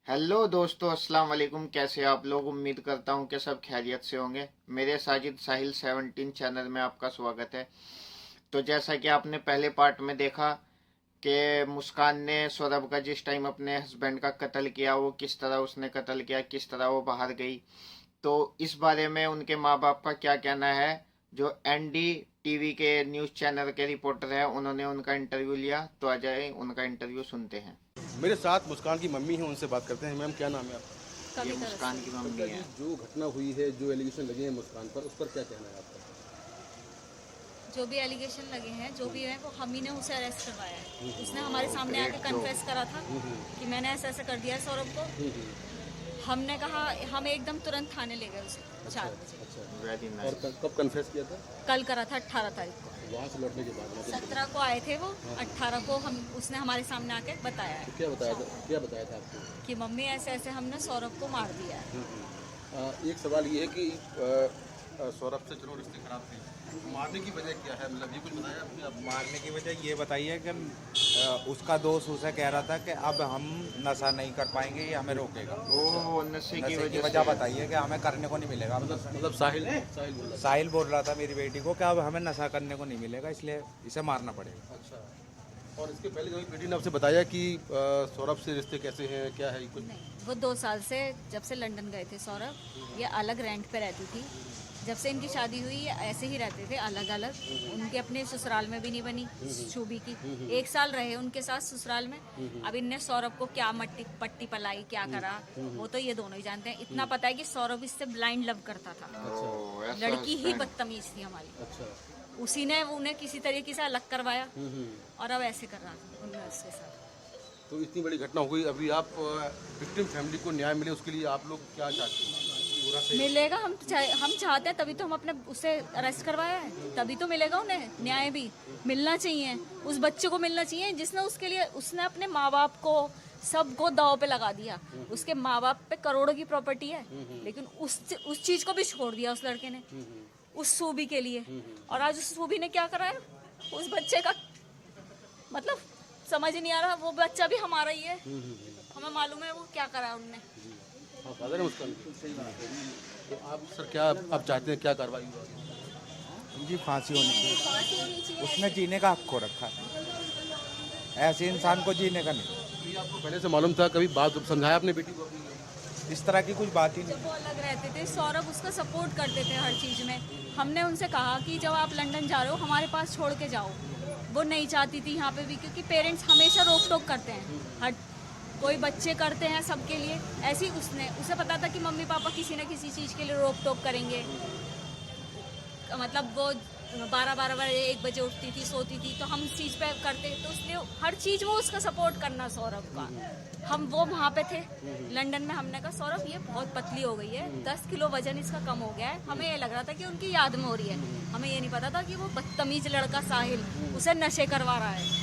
Hello दोस्तों, अस्सलाम वालेकुम। कैसे आप लोग? उम्मीद करता हूँ कि सब खैरियत से होंगे। मेरे साजिद साहिल 17 चैनल में आपका स्वागत है। तो जैसा कि आपने पहले पार्ट में देखा कि मुस्कान ने सौरभ का जिस टाइम अपने हस्बैंड का कत्ल किया, वो किस तरह उसने कत्ल किया, किस तरह वो बाहर गई, तो इस बारे में उनके माँ बाप का क्या कहना है। जो एनडी टीवी के न्यूज़ चैनल के रिपोर्टर हैं, उन्होंने उनका इंटरव्यू लिया। तो आ जाए उनका इंटरव्यू सुनते हैं। मेरे साथ मुस्कान की मम्मी है, उनसे बात करते हैं। मैम, क्या नाम है आपका? ये कविता मुस्कान की रसूल। मम्मी कविता जी, है। जो घटना हुई है, जो एलिगेशन लगे हैं मुस्कान पर, उस पर क्या कहना है आपका? जो भी एलिगेशन लगे हैं, जो भी है, वो हम ही ने उसे अरेस्ट करवाया है। उसने हमारे सामने ग्रेट आके जॉब। कन्फेस करा था कि मैंने ऐसा ऐसा कर दिया है सौरभ को। हमने कहा, हम एकदम तुरंत थाने ले गए उसे अच्छा 4 बजे। अच्छा। वेरी और नाइस। कब कन्फेस किया था? कल करा था 18 तारीख को। वहाँ से लौटने के बाद मतलब 17 को आए थे वो, 18 को हम उसने हमारे सामने आके बताया तो है क्या बताया था आपको? कि मम्मी ऐसे ऐसे हमने सौरभ को मार दिया है। एक सवाल ये है कि सौरभ से चलो रिश्ते खराब थे, मारने की वजह क्या है? मतलब ये कुछ बताया आपने? आप मारने की वजह ये बताइए कि उसका दोस्त उसे कह रहा था कि अब हम नशा नहीं कर पाएंगे, ये हमें रोकेगा। ओ, नशे की नशे की वजह वजह से। बताइए कि हमें करने को नहीं मिलेगा। अब नशा। मतलब साहिल साहिल बोल रहा साहिल बोल रहा था मेरी बेटी को कि अब हमें नशा करने को नहीं मिलेगा, इसलिए इसे मारना पड़ेगा। था। अच्छा। और इसके पहले कभी बेटी ने आपसे बताया कि सौरभ से रिश्ते कैसे हैं, क्या है कुछ? नहीं, वो 2 साल से, जब से लंदन गए थे सौरभ, ये अलग रेंट पे रहती थी। जब से इनकी शादी हुई ये ऐसे ही रहते थे अलग अलग। उनके अपने ससुराल में भी नहीं बनी शूबी की। 1 साल रहे उनके साथ ससुराल में। अब इनने सौरभ को क्या मट्टी पट्टी पलाई, क्या करा, वो तो ये दोनों ही जानते हैं। इतना पता है कि सौरभ इससे ब्लाइंड लव करता था। ओ, ऐसा लड़की ही husband। बदतमीज थी हमारी। अच्छा। उसी ने उन्हें किसी तरीके से अलग करवाया और अब ऐसे कर रहा था उनमें उसके साथ। तो इतनी बड़ी घटना हो गई, अभी आप विक्टिम फैमिली को न्याय मिले उसके लिए आप लोग क्या चाहते हैं? पूरा से मिलेगा। हम चाहते हैं, तभी तो हम अपने उसे अरेस्ट करवाया है। तभी तो मिलेगा उन्हें न्याय भी मिलना चाहिए। उस बच्चे को मिलना चाहिए जिसने उसके लिए, उसने अपने माँ बाप को सबको दाव पे लगा दिया। उसके माँ बाप पे करोड़ों की प्रॉपर्टी है, लेकिन उस चीज को भी छोड़ दिया उस लड़के ने, उस सूबी के लिए। और आज उस सूबी ने क्या करा है उस बच्चे का, मतलब समझ ही नहीं आ रहा। वो बच्चा भी हमारा ही है, हमें मालूम है वो क्या करा है उनने। हाँ, फादर है मुस्कान। तो आप सर क्या आप चाहते हैं, क्या कार्रवाई हुआ? जी, फांसी होनी चाहिए। उसने जीने का हक खो रखा है, ऐसे इंसान को जीने का नहीं। ये आपको पहले से मालूम था? कभी बात समझाया आपने बेटी को? इस तरह की कुछ बात ही नहीं। जब वो अलग रहते थे, सौरभ उसका सपोर्ट करते थे हर चीज़ में। हमने उनसे कहा कि जब आप लंदन जा रहे हो हमारे पास छोड़ के जाओ। वो नहीं चाहती थी यहाँ पे भी, क्योंकि पेरेंट्स हमेशा रोक टोक करते हैं। हर कोई बच्चे करते हैं सबके लिए। ऐसे ही उसे पता था कि मम्मी पापा किसी न किसी चीज़ के लिए रोक टोक करेंगे। मतलब वो 12-12 बजे 1 बजे उठती थी, सोती थी, तो हम इस चीज़ पे करते, तो इसलिए हर चीज़ वो उसका सपोर्ट करना सौरभ का। हम वो वहाँ पे थे लंदन में, हमने कहा सौरभ ये बहुत पतली हो गई है, 10 किलो वजन इसका कम हो गया है। हमें ये लग रहा था कि उनकी याद में हो रही है, हमें ये नहीं पता था कि वो बदतमीज लड़का साहिल उसे नशे करवा रहा है।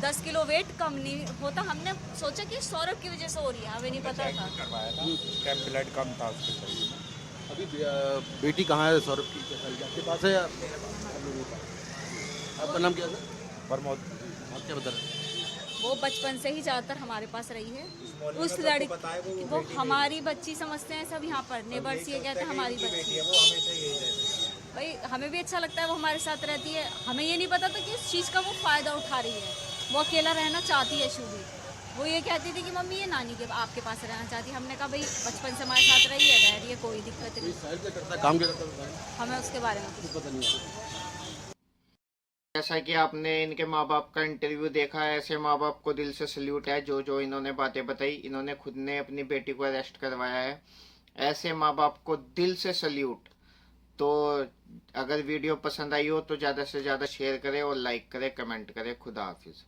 10 किलो वेट कम नहीं होता, हमने सोचा कि सौरभ की वजह से हो रही है, हमें नहीं पता था। करवाया था, उसका ब्लड कम था उसके शरीर में। अभी बेटी कहाँ है सौरभ की? आपके पास है या आप लोगों के पास? आपका नाम क्या है? प्रमोद। आप क्या बता रहे हैं? वो बचपन से ही ज़्यादातर हमारे पास रही है। उस सबको लड़की पता है वो हमारी बच्ची समझते हैं सब यहाँ पर, नेबर्स ये कहते हैं हमारी बच्ची। वो हमेशा यही रहती है। भाई हमें भी अच्छा लगता है वो हमारे साथ रहती है। हमें ये नहीं पता था कि इस चीज़ का वो फ़ायदा उठा रही है। वो अकेला रहना चाहती है शुभी। वो ये कहती थी कि मम्मी ये नानी के आपके पास रहना चाहती है। हमने कहा भाई बचपन से हमारे साथ रही है, रह रही है, कोई दिक्कत तो नहीं। ये साहिल क्या करता है, काम क्या करता है? हमें उसके बारे में कुछ कुछ पता नहीं है। जैसा कि आपने इनके माँ बाप का इंटरव्यू देखा है, ऐसे माँ बाप को दिल से सल्यूट है। जो जो इन्होंने बातें बताई, इन्होंने खुद ने अपनी बेटी को अरेस्ट करवाया है। ऐसे माँ बाप को दिल से सल्यूट। तो अगर वीडियो पसंद आई हो तो ज़्यादा से ज़्यादा शेयर करें और लाइक करें, कमेंट करें। खुदा हाफिज़।